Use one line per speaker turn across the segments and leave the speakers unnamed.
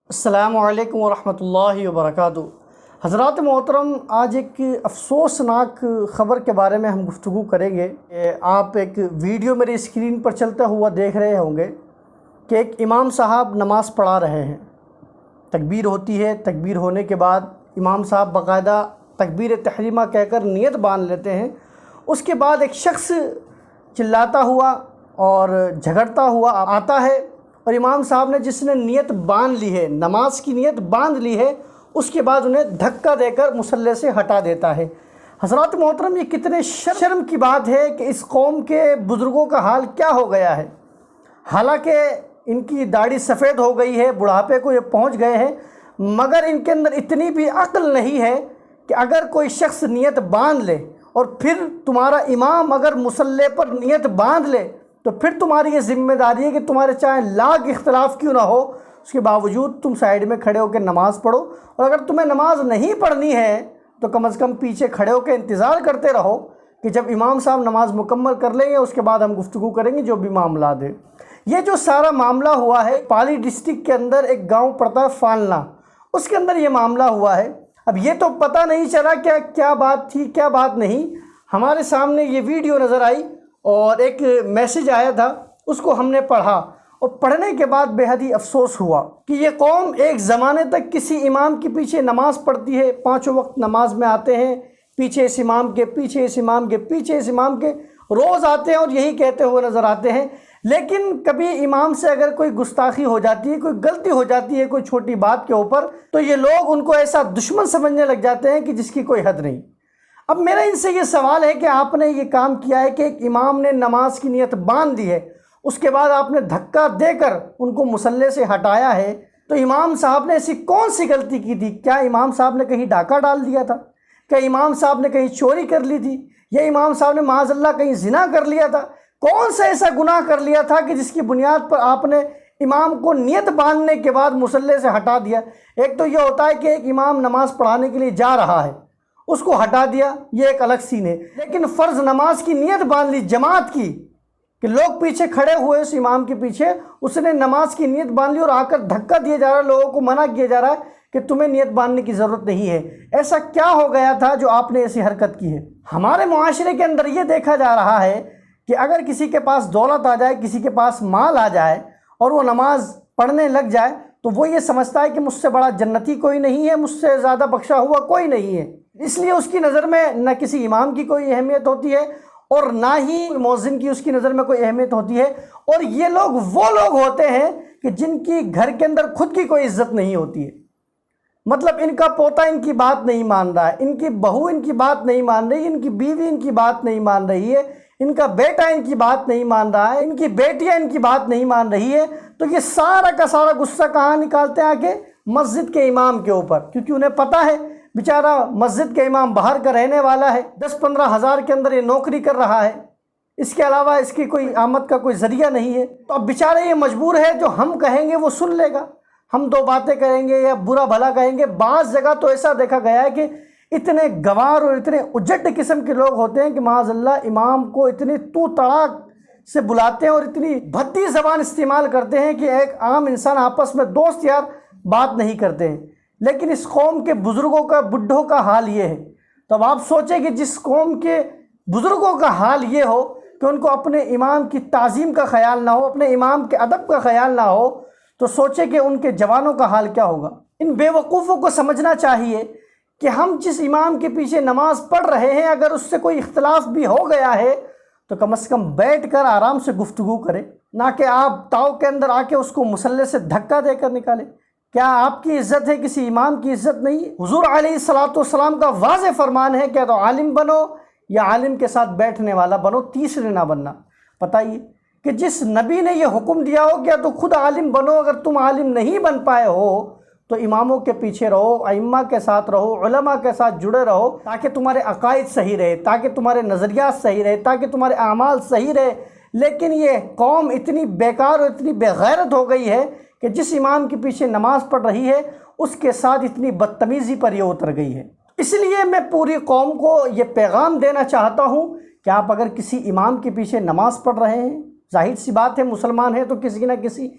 السلام علیکم ورحمۃ اللہ وبرکاتہ۔ حضرات محترم، آج ایک افسوسناک خبر کے بارے میں ہم گفتگو کریں گے۔ آپ ایک ویڈیو میری اسکرین پر چلتا ہوا دیکھ رہے ہوں گے کہ ایک امام صاحب نماز پڑھا رہے ہیں۔ تکبیر ہوتی ہے، تکبیر ہونے کے بعد امام صاحب باقاعدہ تکبیر تحریمہ کہہ کر نیت باندھ لیتے ہیں۔ اس کے بعد ایک شخص چلاتا ہوا اور جھگڑتا ہوا آتا ہے اور امام صاحب نے جس نے نیت باندھ لی ہے، نماز کی نیت باندھ لی ہے، اس کے بعد انہیں دھکا دے کر مصلی سے ہٹا دیتا ہے۔ حضرات محترم، یہ کتنے شرم کی بات ہے کہ اس قوم کے بزرگوں کا حال کیا ہو گیا ہے۔ حالانکہ ان کی داڑھی سفید ہو گئی ہے، بڑھاپے کو یہ پہنچ گئے ہیں، مگر ان کے اندر اتنی بھی عقل نہیں ہے کہ اگر کوئی شخص نیت باندھ لے اور پھر تمہارا امام اگر مصلی پر نیت باندھ لے تو پھر تمہاری یہ ذمہ داری ہے کہ تمہارے چاہے لاکھ اختلاف کیوں نہ ہو، اس کے باوجود تم سائیڈ میں کھڑے ہو کے نماز پڑھو، اور اگر تمہیں نماز نہیں پڑھنی ہے تو کم از کم پیچھے کھڑے ہو کے انتظار کرتے رہو کہ جب امام صاحب نماز مکمل کر لیں گے، اس کے بعد ہم گفتگو کریں گے جو بھی معاملات ہے۔ یہ جو سارا معاملہ ہوا ہے، پالی ڈسٹرکٹ کے اندر ایک گاؤں پڑتا ہے فالنا، اس کے اندر یہ معاملہ ہوا ہے۔ اب یہ تو پتہ نہیں چلا کیا بات تھی کیا بات نہیں، ہمارے سامنے یہ ویڈیو نظر آئی اور ایک میسیج آیا تھا، اس کو ہم نے پڑھا اور پڑھنے کے بعد بے حد ہی افسوس ہوا کہ یہ قوم ایک زمانے تک کسی امام کے پیچھے نماز پڑھتی ہے، پانچوں وقت نماز میں آتے ہیں، پیچھے اس امام کے، پیچھے اس امام کے، پیچھے اس امام کے، روز آتے ہیں اور یہی کہتے ہوئے نظر آتے ہیں۔ لیکن کبھی امام سے اگر کوئی گستاخی ہو جاتی ہے، کوئی غلطی ہو جاتی ہے کوئی چھوٹی بات کے اوپر، تو یہ لوگ ان کو ایسا دشمن سمجھنے لگ جاتے ہیں کہ جس کی کوئی حد نہیں۔ اب میرا ان سے یہ سوال ہے کہ آپ نے یہ کام کیا ہے کہ ایک امام نے نماز کی نیت باندھ دی ہے، اس کے بعد آپ نے دھکا دے کر ان کو مصلی سے ہٹایا ہے، تو امام صاحب نے ایسی کون سی غلطی کی تھی؟ کیا امام صاحب نے کہیں ڈاکہ ڈال دیا تھا؟ کیا امام صاحب نے کہیں چوری کر لی تھی؟ یا امام صاحب نے معاذ اللہ کہیں زنا کر لیا تھا؟ کون سا ایسا گناہ کر لیا تھا کہ جس کی بنیاد پر آپ نے امام کو نیت باندھنے کے بعد مصلی سے ہٹا دیا؟ ایک تو یہ ہوتا ہے کہ ایک امام نماز پڑھانے کے لیے جا رہا ہے، اس کو ہٹا دیا، یہ ایک الگ سین ہے، لیکن فرض نماز کی نیت باندھ لی جماعت کی کہ لوگ پیچھے کھڑے ہوئے اس امام کے پیچھے، اس نے نماز کی نیت باندھ لی اور آ کر دھکا دیا جا رہا ہے، لوگوں کو منع کیا جا رہا ہے کہ تمہیں نیت باندھنے کی ضرورت نہیں ہے۔ ایسا کیا ہو گیا تھا جو آپ نے ایسی حرکت کی ہے؟ ہمارے معاشرے کے اندر یہ دیکھا جا رہا ہے کہ اگر کسی کے پاس دولت آ جائے، کسی کے پاس مال آ جائے اور وہ نماز پڑھنے لگ جائے تو وہ یہ سمجھتا ہے کہ مجھ سے بڑا جنتی کوئی نہیں ہے، مجھ سے زیادہ بخشا ہوا کوئی نہیں ہے، اس لیے اس کی نظر میں نہ کسی امام کی کوئی اہمیت ہوتی ہے اور نہ ہی مؤذن کی اس کی نظر میں کوئی اہمیت ہوتی ہے۔ اور یہ لوگ وہ لوگ ہوتے ہیں کہ جن کی گھر کے اندر خود کی کوئی عزت نہیں ہوتی ہے، مطلب ان کا پوتا ان کی بات نہیں مان رہا ہے، ان کی بہو ان کی بات نہیں مان رہی، ان کی بیوی ان کی بات نہیں مان رہی ہے، ان کا بیٹا ان کی بات نہیں مان رہا ہے، ان کی بیٹیاں ان کی بات نہیں مان رہی ہے، تو یہ سارا کا سارا غصہ کہاں نکالتے ہیں؟ آگے مسجد کے امام کے اوپر، کیونکہ انہیں پتہ ہے بیچارہ مسجد کے امام باہر کا رہنے والا ہے، 10-15 ہزار کے اندر یہ نوکری کر رہا ہے، اس کے علاوہ اس کی کوئی آمد کا کوئی ذریعہ نہیں ہے، تو اب بیچارہ یہ مجبور ہے جو ہم کہیں گے وہ سن لے گا، ہم دو باتیں کہیں گے یا برا بھلا کہیں گے۔ بعض جگہ تو ایسا دیکھا گیا ہے کہ اتنے گوار اور اتنے اجٹ قسم کے لوگ ہوتے ہیں کہ معاذ اللہ امام کو اتنی تو تڑاک سے بلاتے ہیں اور اتنی بھدی زبان استعمال کرتے ہیں کہ ایک عام انسان آپس میں دوست یار بات نہیں کرتے ہیں، لیکن اس قوم کے بزرگوں کا، بڈھوں کا حال یہ ہے۔ تو اب آپ سوچیں کہ جس قوم کے بزرگوں کا حال یہ ہو کہ ان کو اپنے امام کی تعظیم کا خیال نہ ہو، اپنے امام کے ادب کا خیال نہ ہو، تو سوچیں کہ ان کے جوانوں کا حال کیا ہوگا۔ ان بے وقوفوں کو سمجھنا چاہیے کہ ہم جس امام کے پیچھے نماز پڑھ رہے ہیں، اگر اس سے کوئی اختلاف بھی ہو گیا ہے تو کم از کم بیٹھ کر آرام سے گفتگو کریں، نہ کہ آپ تاؤ کے اندر آ کے اس کو مصلی سے دھکا دے کر نکالیں۔ کیا آپ کی عزت ہے؟ کسی امام کی عزت نہیں ہے؟ حضور علیہ الصلوۃ کا واضح فرمان ہے کہ تو عالم بنو یا عالم کے ساتھ بیٹھنے والا بنو، تیسرے نہ بننا۔ بتائیے کہ جس نبی نے یہ حکم دیا ہو کیا تو خود عالم بنو، اگر تم عالم نہیں بن پائے ہو تو اماموں کے پیچھے رہو، ائمہ کے ساتھ رہو، علماء کے ساتھ جڑے رہو، تاکہ تمہارے عقائد صحیح رہے، تاکہ تمہارے نظریات صحیح رہے، تاکہ تمہارے اعمال صحیح رہے۔ لیکن یہ قوم اتنی بیکار اور اتنی بے غیرت ہو گئی ہے کہ جس امام کے پیچھے نماز پڑھ رہی ہے اس کے ساتھ اتنی بدتمیزی پر یہ اتر گئی ہے۔ اس لیے میں پوری قوم کو یہ پیغام دینا چاہتا ہوں کہ آپ اگر کسی امام کے پیچھے نماز پڑھ رہے ہیں، ظاہر سی بات ہے مسلمان ہیں تو کسی نہ کسی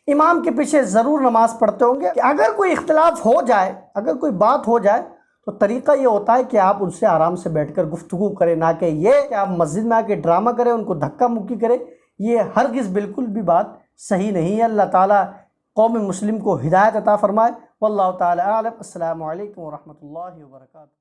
امام کے پیچھے ضرور نماز پڑھتے ہوں گے کہ اگر کوئی اختلاف ہو جائے، اگر کوئی بات ہو جائے تو طریقہ یہ ہوتا ہے کہ آپ ان سے آرام سے بیٹھ کر گفتگو کریں، نہ کہ یہ کہ آپ مسجد میں آ کے ڈرامہ کریں، ان کو دھکا مکی کریں۔ یہ ہرگز بالکل بھی بات صحیح نہیں ہے۔ اللہ تعالیٰ قوم مسلم کو ہدایت عطا فرمائے۔ واللہ تعالیٰ اعلم۔ السلام علیکم ورحمۃ اللہ وبرکاتہ۔